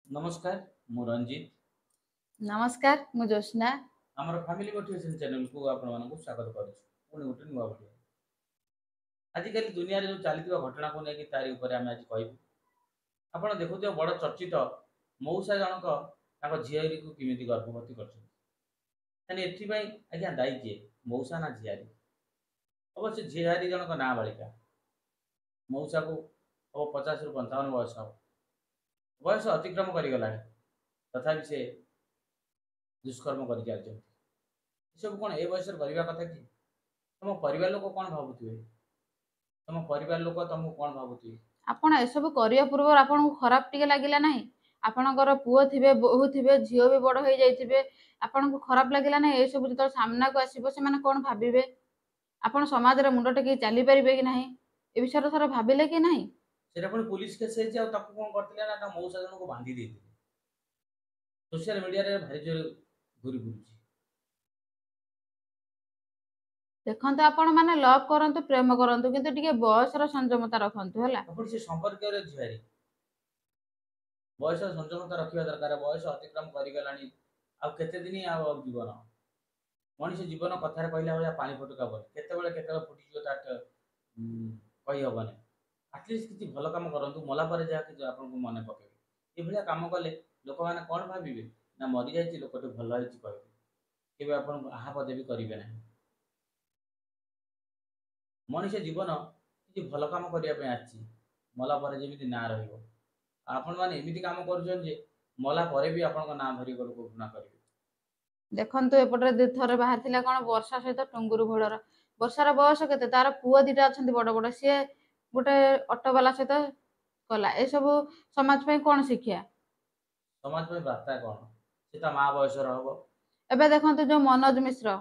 नमस्कार मु रंजित नमस्कार मु ज्योत्स्ना। आमर फैमिली मोटिवेशन चैनल को आपण मानक स्वागत करूछु पुणी गोटे नुआ वीडियो आजिकल दुनिया जो चलती घटना को लेकिन तारी ऊपर आम आज कहबू आपण देखुथ बड़ चर्चित मौसा जनक झील को किमिति गर्भवती कर आज्ञा दायी किए मौसा ना झीआरी अवश्य झीआरी जनक ना बालिका मौसा को हम 50 रु 55 बयस हम बयस अतिक्रम करगला तथापि से दुष्कर्म कर सब कौन ए बयस करने कथा कि तुम परिवार लोक कौन भावुवे तुम परिवार लोक तुमको कौन भावुवे आपण एसबू करिया पूर्व आपन को खराब टिके लागिला नाही आपणकर पुओ थिबे बहु थिबे झियो भी बड़ हो जाइथिबे आपन को खराब लागिला नाही ए सब जत सामना को आसीबो से माने कोन भाबिबे आपण समाज रे मुंडा टेकी चली परिबे कि नाही ए विषय थोड़ा भाबिले कि नाही सेटा पण पुलिस केस है जे ताको कोन करथिले ना ता मौसा जन को बांधी देथिले सोशल मीडिया रे भारी जोर घुरी बुलुची देखंतु आपण माने लव करंतु प्रेम करंतु किंतु टिके बयस रो संयमता रखंतु हला अपन से संपर्क रे झियारी बयस संयमता रखिया दरकार बयस अतिक्रम करि गलानी आ केते दिन आ जीवन मनुष्य जीवन कथा कहला भाया पानी फटका बोल केते फुटी जो तात कहि हबने एटलिस्ट किसी भल काम करंतु मला पर जा कि आपन को मने पकेबे ए भलिया काम कले लोक माने कोन भाबिबे ना मरि जायछि लोकटे भल होइछि कहबे केबे आपन आहा पदे भी करिवे ना मनुष्य जीवन किसी भल काम करिया पे आछि मला पर जेमिति ना रहिबो आपण माने एमिति काम करछन जे मला परे भी आपन को ना धरि को घृणा करिवे देखंतु एपटे दि थरे बाहर थिला कोन वर्षा सहित टंगुरु घोड़र वर्षार बयस केते तार पुओ दिटा अछंती बड़ बड़ से गोटे ऑटो वाला सहित कला ए सब समाज पे कोन शिक्षा समाज में बार्ता कौन से ता माँ बयस हबो एबे देखंतु जो मनोज मिश्र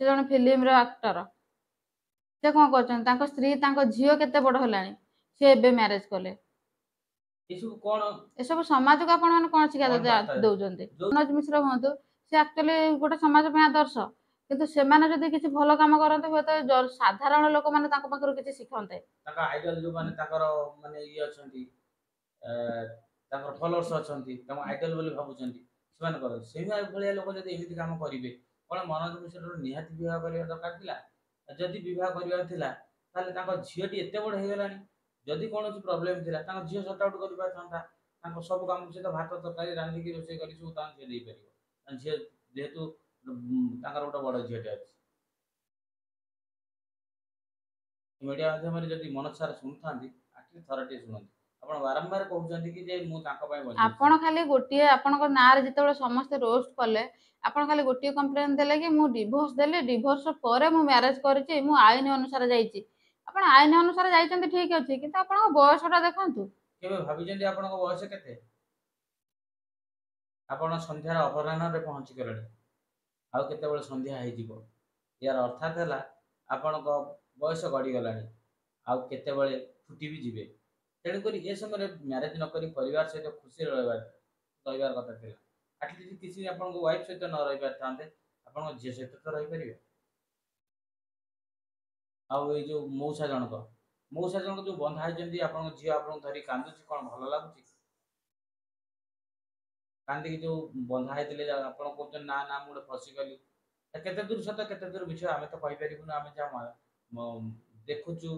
से जन फिल्म रो एक्टर से कोन करछन तांको स्त्री तांको झियो केते बड़ हलानी से एबे मैरिज कले इसु कौन ए सब समाज को आपण माने कोन शिक्षा कौन बार्ता दउजंती जो मनोज मिश्र हुंतु से एक्चुअली गोटे समाज पे आदर्श किंतु सेमाने जदि किछि भलो काम करंते हुए तो साधारण लोक माने तांको पाखरु किछि शिखन्ते ताका आइडल जो माने ताकर माने ये अछंती ताकर फॉलोअर्स अछंती तम आइडल बोली भाबुचंती सेमान कर सेही भलिया लोक जदि एमिति काम करिवे कोन मनोज मिश्र निहाती विवाह करिया दरकार थिला जदि विवाह करिया थिला ताले ताको झियोटी एते बड़ हे गलानी जदि कोनोसी प्रॉब्लम थिला ताको झियो सॉर्ट आउट करि पाथंता ताको सब काम से तो भात तरकारी रांधी की रोसे करि सु तान से दे परिबो झियो जेहेतु ताकर गोटे बड़ झियोटे अछि मीडिया माध्यम जदि मनोज सार शुणुथांती आखिर थरटे शुणंती आपण बारंबार कहउचंती कि जे मु ताका पय बजै आपण खाली गोटिए आपणको नारे जेतेबेले समस्त रोस्ट कले आपण खाली गोटिए कंप्लेन देले कि मु डिवोर्स देले डिवोर्स परे मु मैरिज करिछि मु आईन अनुसार जाईछि आपण आईन अनुसार जाईचंती ठीक अछि किंतु आपणको बयसटा देखंतु केबे भाबिचंती आपणको बयस केते आपण संध्यार अपराह्न रे पहुंची गेलणी आउ केतेबेले संध्या हेइ जिवो यार अर्थात हला आपणको बयस गडी गलाणी आउ केतेबेले फुटी भी जिवे तेणु करी ए समय मैरिज न करी परिवार सहित खुशी रहिबार कथा थिला एटलीस्ट किसी आपणको वाइफ सहित न रहिबार थांते आपणको झियो सहित तो रहि परिबे आउ ए जो मौसा जनक जो बंधा हेजंती आपणको झियो आपणको धरी कांदुची कोन भलो लागुची कांदी जो बंधा हेतिले आपण कहउचन ना ना मु फसी गली केते दूर सत केते दूर विषय आमे तो कहि परिबुन आमे जा देखुचु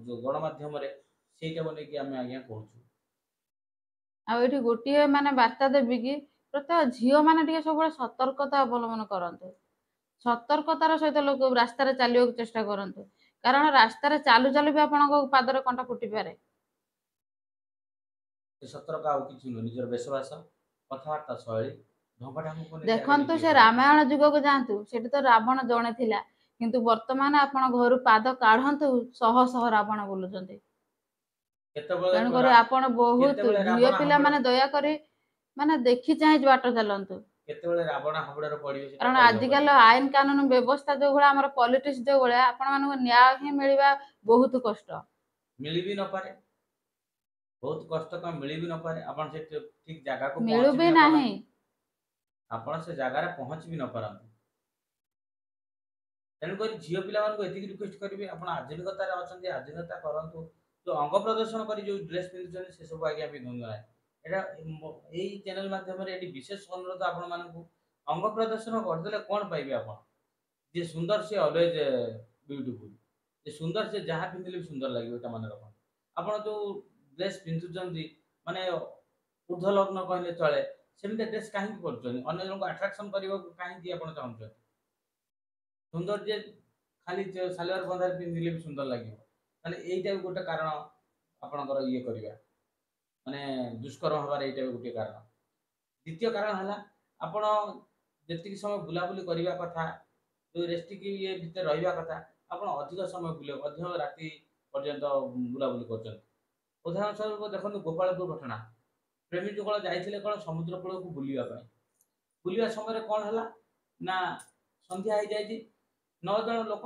जो गणमाध्यम रे सेटा बने कि आमे आज्ञा कहउचु आ एठी गोटिए माने वार्ता देबी कि प्रत्येक झियो माने टिके सब सतर्कता अवलंबन करंतु सतर्कतार सहित लोक रास्तार चलिବାକୁ चेष्टा करंतु कारण रास्तार चालू चालू भी आपणको पादर कंटा फुटी पारे सतर्क आउ किछु न निजर बेसवास कथावार्ता शैली ढंगटा को ने देखंतु से रामायण जुग को जानतु सेठी तो रावण जणे थिला किंतु वर्तमान आपण घरु पाद काढंतु शह शह रावण बोलुचंती तेणु करी आपण बहुत झियो पिला माने दया करी माने देखि चाहि बाट चलंतु केतेबेले रावण हाबुडर पडिबे कारण आजिकल आईन कानून व्यवस्था जो भला हमर पॉलिटिक्स जो भला आपण मानको न्याय ही मिलवा बहुत कष्ट मिली भी न पारे बहुत कष्ट का मिली भी न पारे आपण से ठीक जगह को मिलु पहुंच भी भी न नाही आपण से जगह रे पहुंच भी न पारंतु तेणु करी झियो पिला मानको एतिक रिक्वेस्ट करिवे आपण आधुनिकता रे अछंती आधुनिकता करंतु जो अंग प्रदर्शन करी जो ड्रेस पिंधुछन से सब आज्ञा पिंधु ना এটা ଏଇ ଚ୍ୟାନେଲ ମାଧ୍ୟମରେ ଏଠି ବିଶେଷ ଅନୁରୋଧ ଆପଣ ମାନଙ୍କୁ ଅଙ୍ଗ ପ୍ରଦର୍ଶନ କରିଦେଲେ କଣ ପାଇବେ ଆପଣ? ଯିଏ ସୁନ୍ଦର ସିଏ ଅଲୱେଜ ବ୍ୟୁଟିଫୁଲ। ଯେ ସୁନ୍ଦର ସେ ଯାହା ପିନ୍ଧିଲେ ବି ସୁନ୍ଦର ଲାଗିବ ଏଟା ମନେ ରଖନ୍ତୁ। ଆପଣ ଯୋଉ ଡ୍ରେସ ପିନ୍ଧୁଛନ୍ତି ମାନେ ଉର୍ଦ୍ଧ୍ୱ ଲଗ୍ନ କହିଲେ ଚଳେ ସେମିତି ଡ୍ରେସ କାହିଁକି କରୁଛନ୍ତି? ଅନ୍ୟ ଜଣଙ୍କୁ ଆଟ୍ରାକ୍ସନ କରିବାକୁ କାହିଁକି ଆପଣ ଚାହୁଁଛନ୍ତି? ସୁନ୍ଦର ଯେ ଖାଲି ସାଲୱାର ବନ୍ଧାରେ ପିନ୍ଧିଲେ ବି ସୁନ୍ଦର ଲାଗିବ। ତାହେଲେ ଏଇଟା ବି ଗୋଟେ କାରଣ ଆପଣଙ୍କର ଇଏ କରିବା ମାନେ ଦୁଷ୍କର୍ମ ହବାର ଏଇଟା ବି ଗୋଟିଏ କାରଣ। ଦ୍ୱିତୀୟ କାରଣ ହେଲା ଆପଣ ଯେତିକି ସମୟ ବୁଲାବୁଲି କରିବା କଥା ଯୋଉ ରେଷ୍ଟ୍ରିକ୍ଟ ଇଏ ଭିତରେ ରହିବା କଥା ଆପଣ ଅଧିକ ସମୟ ଅଧିକ ରାତି ପର୍ଯ୍ୟନ୍ତ ବୁଲାବୁଲି କରୁଛନ୍ତି। ଉଦାହରଣ ସ୍ୱରୂପ ଦେଖନ୍ତୁ ଗୋପାଳପୁର ଘଟଣା। ପ୍ରେମୀ ଯୁଗଳ ଯାଇଥିଲେ କଣ ସମୁଦ୍ର କୂଳକୁ ବୁଲିବା ପାଇଁ। ବୁଲିବା ସମୟରେ କଣ ହେଲା ନା ସନ୍ଧ୍ୟା ହେଇଯାଇଛି। 9 ଜଣ ଲୋକ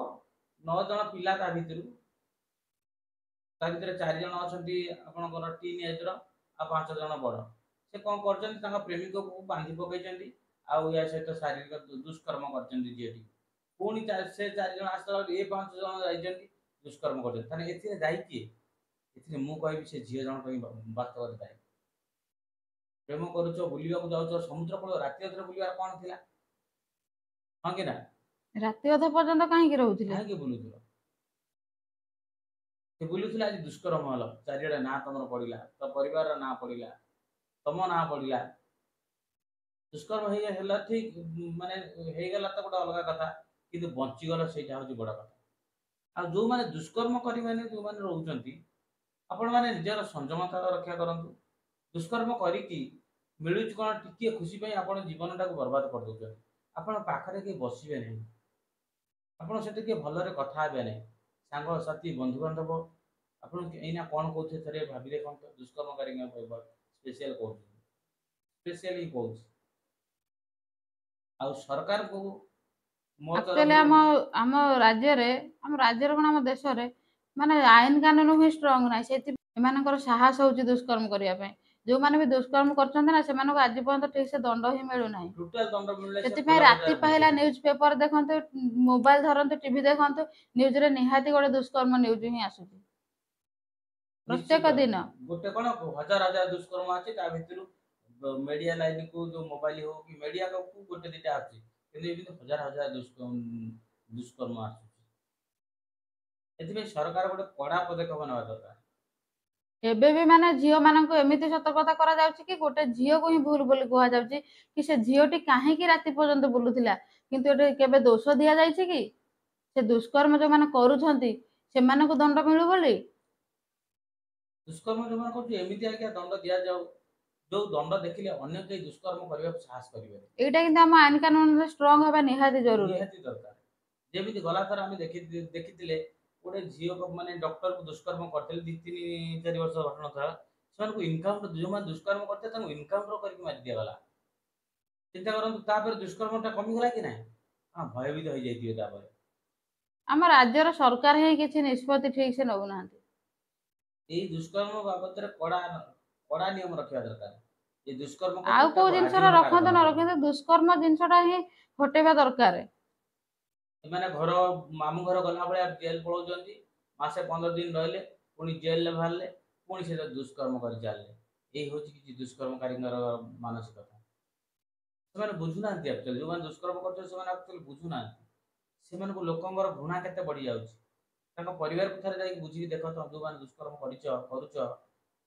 9 ଜଣ ପିଲା ତା ଭିତରେ 4 ଜଣ ଅଛନ୍ତି ଆପଣଙ୍କର ଟିନ୍ ଏଜ୍ର ଆଉ 5 ଜଣ ବଡ଼। ସେ କଣ କରିଛନ୍ତି ତାଙ୍କ ପ୍ରେମିକକୁ ବାନ୍ଧି ପକେଇଛନ୍ତି ଆଉ ୟା ସହିତ ଶାରୀରିକ ଦୁଷ୍କର୍ମ କରିଛନ୍ତି ଝିଅଟି। ପୁଣି ସେ 4 ଜଣ ଆସିଲା ବେଳକୁ ଏ 5 ଜଣ ଯାଇଛନ୍ତି ଦୁଷ୍କର୍ମ କରିଛନ୍ତି। ତାହେଲେ ଏଥିରେ ଦାୟୀ କିଏ? ଏଥିରେ ମୁଁ କହିବି ସେ ଝିଅ ଜଣକ ହିଁ ବାସ୍ତବରେ ଦାୟୀ। ପ୍ରେମ କରୁଛ ବୁଲିବାକୁ ଯାଉଛ ସମୁଦ୍ର କୂଳ ରାତି ଅଧରେ ବୁଲିବାର କଣ ଥିଲା? ହଁ କି ନା? ରାତି ଅଧ ପର୍ଯ୍ୟନ୍ତ କାହିଁକି ରହୁଥିଲେ? କାହିଁକି ବୁଲୁଥିଲ? ସେ ବୁଲୁଥିଲା ଆଜି ଦୁଷ୍କର୍ମ ହେଲା ଚାରିଆଡେ ନାଁ ତମର ପଡିଲା ତ ପରିବାରର ନାଁ ପଡିଲା ତମ ନାଁ ପଡିଲା। ଦୁଷ୍କର୍ମ ହେଲା ଠିକ ମାନେ ହେଇଗଲା ତ ଗୋଟେ ଅଲଗା କଥା କିନ୍ତୁ ବଞ୍ଚିଗଲ ସେଇଟା ହଉଛି ବଡ କଥା। ଆଉ ଯୋଉମାନେ ଦୁଷ୍କର୍ମ କରିମାନେ ଯୋଉମାନେ ରହୁଛନ୍ତି ଆପଣମାନେ ନିଜର ସଂଯମତା ରକ୍ଷା କରନ୍ତୁ। ଦୁଷ୍କର୍ମ କରିକି ମିଳୁଛି କଣ ଟିକିଏ ଖୁସି ପାଇଁ ଆପଣ ଜୀବନଟାକୁ ବର୍ବାଦ କରିଦଉଛନ୍ତି। ଆପଣ ପାଖରେ କେହି ବସିବେ ନାହିଁ। ଆପଣ ସେଠି କିଏ ଭଲରେ କଥା ହେବେ ନାହିଁ। ସାଙ୍ଗସାଥି ବନ୍ଧୁବାନ୍ଧବ ଆପଣ ଏଇନା କଣ କହୁଥିବେ ଥରେ ଭାବି ଦେଖନ୍ତୁ। ଦୁଷ୍କର୍ମକାରୀଙ୍କ ସ୍ପେଶିଆଲ କହୁଛି ସ୍ପେଶିଆଲି କହୁଛି। ଆଉ ସରକାରକୁ ମୋ ଆକ୍ଚୁଆଲି ତରଫରୁ ଆମ ରାଜ୍ୟରେ କଣ ଆମ ଦେଶରେ ମାନେ ଆଇନ କାନୁନ ବି ଷ୍ଟ୍ରଙ୍ଗ ନାହିଁ। ସେଥିପାଇଁ ଏମାନଙ୍କର ସାହସ ହଉଛି ଦୁଷ୍କର୍ମ କରିବା ପାଇଁ। ଯୋଉମାନେ ବି ଦୁଷ୍କର୍ମ କରୁଛନ୍ତି ନା ସେମାନଙ୍କୁ ଆଜି ପର୍ଯ୍ୟନ୍ତ ଠିକ ସେ ଦଣ୍ଡ ହିଁ ମିଳୁନାହିଁ। ଟୋଟାଲ ଦଣ୍ଡ ମିଳିଲେ ସେ ସେଥିପାଇଁ ଖୋଲା ରାତି ବଜାରରେ ପାହିଲା ବୁଲୁଛନ୍ତି। ନ୍ୟୁଜ ପେପର ଦେଖନ୍ତୁ, ମୋବାଇଲ ଧରନ୍ତୁ, ଟିଭି ଦେଖନ୍ତୁ, ନ୍ୟୁଜରେ ନିହାତି ଗୋଟେ ଦୁଷ୍କର୍ମ ନ୍ୟୁଜ ହିଁ ଆସୁଛି ପ୍ରତ୍ୟେକ ନିଶ୍ଚିତ ଦିନ। ଗୋଟେ କଣ ହଜାର ହଜାର ଦୁଷ୍କର୍ମ ଅଛି ତା ଭିତରୁ ମିଡିଆ ଲାଇନ କୁ ଯୋଉ ମୋବାଇଲ ହଉ କି ମିଡିଆ କୁ ଗୋଟେ ଦିଟା ଆସୁଛି କିନ୍ତୁ ଏମିତି ହଜାର ହଜାର ଦୁଷ୍କର୍ମ ଆସୁଛି। ଏଥିପାଇଁ ସରକାର ଗୋଟେ କଡା ପଦକ୍ଷେପ ନେବା ଦରକାର। ଏବେ ବି ମାନେ ଝିଅ ମାନଙ୍କୁ ଏମିତି ସତର୍କତା କରାଯାଉଛି କି ଗୋଟେ ଝିଅକୁ ହିଁ ଭୁଲ ବୋଲି କୁହାଯାଉଛି କି ସେ ଝିଅଟି କାହିଁକି ରାତି ପର୍ଯ୍ୟନ୍ତ ବୁଲୁଥିଲା। କିନ୍ତୁ ଏଠି କେବେ ଦୋଷ ଦିଆଯାଇଛି କି ସେ ଦୁଷ୍କର୍ମ ଯୋଉମାନେ କରୁଛନ୍ତି ସେମାନଙ୍କୁ ଦଣ୍ଡ ମିଳୁ ବୋଲି? ଦୁଷ୍କର୍ମ ଯୋଉମାନେ କରୁଛି ଏମିତି ଆଜ୍ଞା ଦଣ୍ଡ ଦିଆଯାଉ ଯୋଉ ଦଣ୍ଡ ଦେଖିଲେ ଅନ୍ୟ କେହି ଦୁଷ୍କର୍ମ କରିବାକୁ ସାହସ କରିବେନି। ଏଇଟା କିନ୍ତୁ ଆମ ଆଇନ କାନୁନରେ ଷ୍ଟ୍ରଙ୍ଗ ହେବା ନିହାତି ଜରୁରୀ। ନିହାତି ଦରକାର। ଯେମିତି ଗଲାଥର ଆମେ ଦେଖିଥିଲେ ଗୋଟେ ଝିଅ ମାନେ ଡକ୍ଟରକୁ ଦୁଷ୍କର୍ମ କରିଥିଲେ 2-3-4 ବର୍ଷ ଘଟଣା ଥିଲା। ସେମାନଙ୍କୁ ଇନକାଉଣ୍ଟର ଯୋଉମାନେ ଦୁଷ୍କର୍ମ କରିଥିଲେ ତାଙ୍କୁ ଇନକାଉଣ୍ଟର କରିକି ମାରି ଦିଆଗଲା। ଚିନ୍ତା କରନ୍ତୁ ତାପରେ ଦୁଷ୍କର୍ମଟା କମିଗଲା କି ନାହିଁ? ହଁ ଭୟଭୀତ ହେଇଯାଇଥିବେ ତାପରେ। ଆମ ରାଜ୍ୟର ସରକାର ହିଁ କିଛି ନିଷ୍ପତ୍ତି ଠିକ ସେ ନଉନାହାନ୍ତି। ଏଇ ଦୁଷ୍କର୍ମ ବାବଦରେ କଡା ନିୟମ ରଖିବା ଦରକାର। ଏ ଦୁଷ୍କର୍ମ ଆଉ କରୁଛନ୍ତି କୋଉ ତାକୁ ଜିନିଷଟା ଆଜୀବନ ରଖନ୍ତୁ କାରାଦଣ୍ଡ ନ କରନ୍ତୁ। ରଖନ୍ତୁ ଦୁଷ୍କର୍ମ ଜିନିଷଟା ହିଁ ହଟେଇବା ଦରକାର। ସେମାନେ ମାମୁଁ ଘର ଗଲା ଭଳିଆ ଜେଲ ପଳାଉଛନ୍ତି। ମାସେ 15 ଦିନ ରହିଲେ ପୁଣି ଜେଲରେ ବାହାରିଲେ ପୁଣି ସେ ଦୁଷ୍କର୍ମ କରି ଚାଲିଲେ। ଏଇ ହଉଛି କିଛି ଦୁଷ୍କର୍ମକାରୀଙ୍କର ମାନସିକତା। ସେମାନେ ବୁଝୁନାହାନ୍ତି ଆକ୍ଚୁଆଲି ଯୋଉମାନେ ଦୁଷ୍କର୍ମ କରୁଛନ୍ତି ସେମାନେ ଆକ୍ଚୁଆଲି ବୁଝୁନାହାନ୍ତି। ସେମାନଙ୍କୁ ଲୋକଙ୍କର ଘୃଣା କେତେ ବଢି ଯାଉଛି। ତାଙ୍କ ପରିବାରକୁ ଥରେ ଯାଇକି ବୁଝିକି ଦେଖ ତ ଯୋଉମାନେ ଦୁଷ୍କର୍ମ କରୁଛ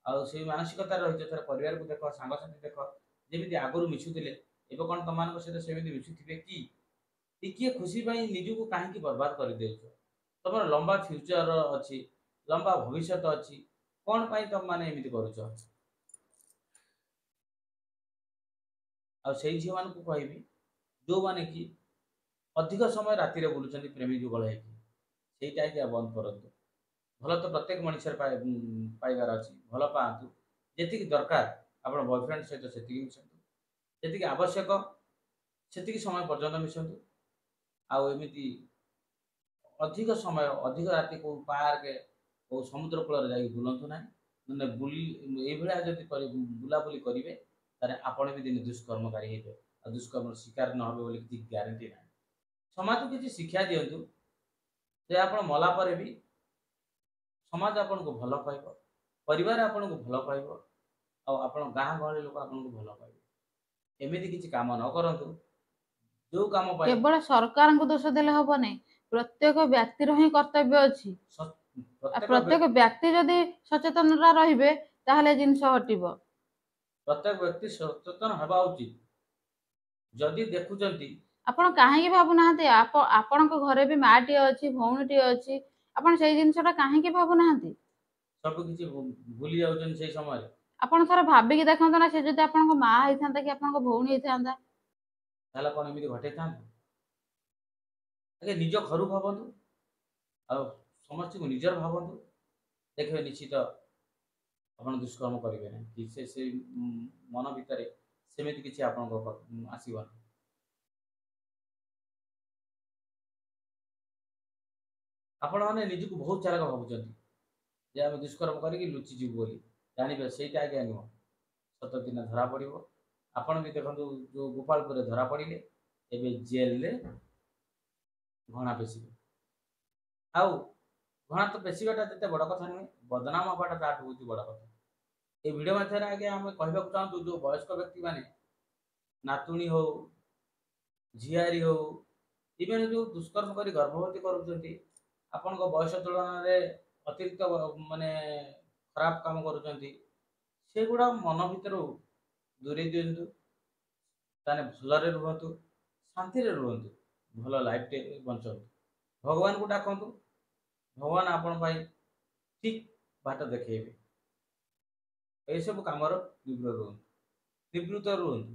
ଆଉ ସେଇ ମାନସିକତାରେ ରହିଛ ଥରେ ପରିବାରକୁ ଦେଖ ସାଙ୍ଗସାଥି ଦେଖ ଯେମିତି ଆଗରୁ ମିଶୁଥିଲେ ଏବେ କଣ ତମମାନଙ୍କ ସହିତ ସେମିତି ମିଶୁଥିବେ କି? ଟିକିଏ ଖୁସି ପାଇଁ ନିଜକୁ କାହିଁକି ବର୍ବାଦ କରିଦେଉଛ? ତମର ଲମ୍ବା ଫ୍ୟୁଚର ଅଛି ଲମ୍ବା ଭବିଷ୍ୟତ ଅଛି କଣ ପାଇଁ ତମ ମାନେ ଏମିତି କରୁଛ? ଆଉ ସେଇ ଝିଅ ମାନଙ୍କୁ କହିବି ଯୋଉମାନେ କି ଅଧିକ ସମୟ ରାତିରେ ବୁଲୁଛନ୍ତି ପ୍ରେମୀ ଯୁଗଳ ହେଇକି ସେଇଟା ଆଜ୍ଞା ବନ୍ଦ କରନ୍ତୁ। ଭଲ ତ ପ୍ରତ୍ୟେକ ମଣିଷର ପାଇବାର ଅଛି ଭଲ ପାଆନ୍ତୁ। ଯେତିକି ଦରକାର ଆପଣ ବୟଫ୍ରେଣ୍ଡ ସହିତ ସେତିକି ମିଶନ୍ତୁ। ଯେତିକି ଆବଶ୍ୟକ ସେତିକି ସମୟ ପର୍ଯ୍ୟନ୍ତ ମିଶନ୍ତୁ। ଆଉ ଏମିତି ଅଧିକ ସମୟ ଅଧିକ ରାତି କୋଉ ପାର୍କ କୋଉ ସମୁଦ୍ର କୂଳରେ ଯାଇକି ବୁଲନ୍ତୁ ନାହିଁ। ମାନେ ଏଇଭଳିଆ ଯଦି ବୁଲାବୁଲି କରିବେ ତାହେଲେ ଆପଣ ବି ଦିନେ ଦୁଷ୍କର୍ମକାରୀ ହେଇବେ ଆଉ ଦୁଷ୍କର୍ମର ଶିକାର ନହେବେ ବୋଲି କିଛି ଗ୍ୟାରେଣ୍ଟି ନାହିଁ। ସମାଜକୁ କିଛି ଶିକ୍ଷା ଦିଅନ୍ତୁ ଯେ ଆପଣ ମଲା ପରେ ବି ସମାଜ ଆପଣଙ୍କୁ ଭଲ ପାଇବ ପରିବାର ଆପଣଙ୍କୁ ଭଲ ପାଇବ ଆଉ ଆପଣ ଗାଁ ଗହଳି ଲୋକ ଆପଣଙ୍କୁ ଭଲ ପାଇବେ। ଏମିତି କିଛି କାମ ନ କରନ୍ତୁ ଯୋଉ କାମ ପାଇଁ କେବଳ ସରକାରଙ୍କୁ ଦୋଷ ଦେଲେ ହବ ନାହିଁ, ପ୍ରତ୍ୟେକ ବ୍ୟକ୍ତିର ହିଁ କର୍ତ୍ତବ୍ୟ ଅଛି। ଆଉ ପ୍ରତ୍ୟେକ ବ୍ୟକ୍ତି ଯଦି ସଚେତନତା ରହିବେ ତାହେଲେ ଜିନିଷ ହଟିବ। ପ୍ରତ୍ୟେକ ବ୍ୟକ୍ତି ସଚେତନ ହେବା ଉଚିତ। ଯଦି ଦେଖୁଛନ୍ତି ଆପଣ କାହିଁକି ଭାବୁନାହାନ୍ତି ଆପଣଙ୍କ ଘରେ ବି ମାଟିଏ ଅଛି, ଭଉଣୀଟିଏ ଅଛି, ଆପଣ ସେଇ ଜିନିଷଟା କାହିଁକି ଭାବୁନାହାନ୍ତି? ସବୁ କିଛି ଭୁଲି ଯାଉଛନ୍ତି ସେଇ ସମୟରେ। ଆପଣ ଥରେ ଭାବିକି ଦେଖନ୍ତୁ ନା, ସେ ଯଦି ଆପଣଙ୍କ ମା ହେଇଥାନ୍ତା କି ଆପଣଙ୍କ ଭଉଣୀ ହେଇଥାନ୍ତା, ତାହେଲେ କଣ ଏମିତି ଘଟେଇଥାନ୍ତେ? ଆଜ୍ଞା ନିଜ ଘରୁ ଭାବନ୍ତୁ ଆଉ ସମସ୍ତଙ୍କୁ ନିଜର ଭାବନ୍ତୁ, ଦେଖିବେ ନିଶ୍ଚିତ ଆପଣ ଦୁଷ୍କର୍ମ କରିବେ ନାହିଁ କି ସେ ମନ ଭିତରେ ସେମିତି କିଛି ଆପଣଙ୍କ ଆସିବନି। ଆପଣମାନେ ନିଜକୁ ବହୁତ ଚାଲାକ ଭାବୁଛନ୍ତି ଯେ ଆମେ ଦୁଷ୍କର୍ମ କରିକି ଲୁଚିଯିବୁ ବୋଲି। ଜାଣିବେ ସେଇଟା ଆଜ୍ଞା ନୁହଁ। ସତ ଦିନ ଧରା ପଡ଼ିବ। ଆପଣ ବି ଦେଖନ୍ତୁ ଯୋଉ ଗୋପାଳପୁରରେ ଧରା ପଡ଼ିଲେ, ଏବେ ଜେଲରେ ଘଣା ପେଶିବେ। ଆଉ ଘଣା ତ ପେଶିବାଟା ଯେତେ ବଡ଼ କଥା ନୁହେଁ, ବଦନାମ ହବାଟା ତାଠୁ ହେଉଛି ବଡ଼ କଥା। এই ଭିଡ଼ିଓ ମାଧ୍ୟମରେ ଆଜ୍ଞା ଆମେ କହିବାକୁ ଚାହୁଁଛୁ ଯୋଉ ବୟସ୍କ ବ୍ୟକ୍ତିମାନେ ନାତୁଣୀ ହଉ, ଝିଆରୀ ହଉ, ଇଭେନ୍ ଯୋଉ ଦୁଷ୍କର୍ମ କରି ଗର୍ଭବତୀ କରୁଛନ୍ତି, ଆପଣଙ୍କ ବୟସ ତୁଳନାରେ ଅତିରିକ୍ତ ମାନେ ଖରାପ କାମ କରୁଛନ୍ତି, ସେଗୁଡ଼ା ମନ ଭିତରୁ ଦୂରେଇ ଦିଅନ୍ତୁ। ତାହେଲେ ଭଲରେ ରୁହନ୍ତୁ, ଶାନ୍ତିରେ ରୁହନ୍ତୁ, ଭଲ ଲାଇଫ୍ଟେ ବଞ୍ଚନ୍ତୁ। ଭଗବାନଙ୍କୁ ଡାକନ୍ତୁ, ଭଗବାନ ଆପଣ ପାଇଁ ଠିକ୍ ବାଟ ଦେଖେଇବେ। ଏଇସବୁ କାମର ନିବୃତ୍ତ ରୁହନ୍ତୁ।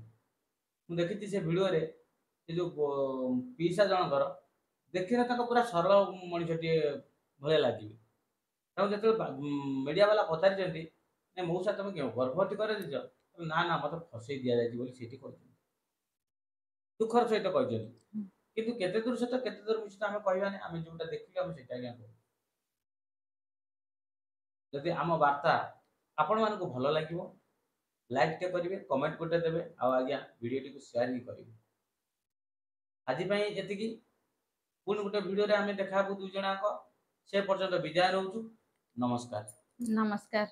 ମୁଁ ଦେଖିଛି ସେ ଭିଡ଼ିଓରେ ସେ ଯୋଉ ପିଇସା ଜଣଙ୍କର ଦେଖିଲେ ତାଙ୍କ ପୁରା ସରଳ ମଣିଷଟିଏ ଭଳିଆ ଲାଗିବେ। ତାଙ୍କୁ ଯେତେବେଳେ ମିଡ଼ିଆ ବାଲା ପଚାରିଛନ୍ତି ନାଇଁ ମଉସା ତମେ କେଉଁ ଗର୍ଭବତୀ କରେଇଛ, ନା ନା ମତେ ଫସେଇ ଦିଆଯାଇଛି ବୋଲି ସେଠି କହିଛନ୍ତି। ଦୁଃଖର ସହିତ କହିଛନ୍ତି। କିନ୍ତୁ କେତେ ଦୂର ସତ କେତେ ଦୂର ମିଛ ଆମେ କହିବାନି, ଆମେ ଯୋଉଟା ଦେଖିଲୁ ଆମେ ସେଇଟା ଆଜ୍ଞା କହିବୁ। ଯଦି ଆମ ବାର୍ତ୍ତା ଆପଣମାନଙ୍କୁ ଭଲ ଲାଗିବ, ଲାଇକ୍ଟେ କରିବେ, କମେଣ୍ଟ ଗୋଟେ ଦେବେ, ଆଉ ଆଜ୍ଞା ଭିଡ଼ିଓଟିକୁ ସେୟାର ବି କରିବେ। ଆଜି ପାଇଁ ଏତିକି। ପୁଣି ଗୋଟେ ଭିଡ଼ିଓରେ ଆମେ ଦେଖା ହେବୁ ଦୁଇ ଜଣ ଯାକ। ସେ ପର୍ଯ୍ୟନ୍ତ ବିଦାୟ ନେଉଛୁ। ନମସ୍କାର। ନମସ୍କାର।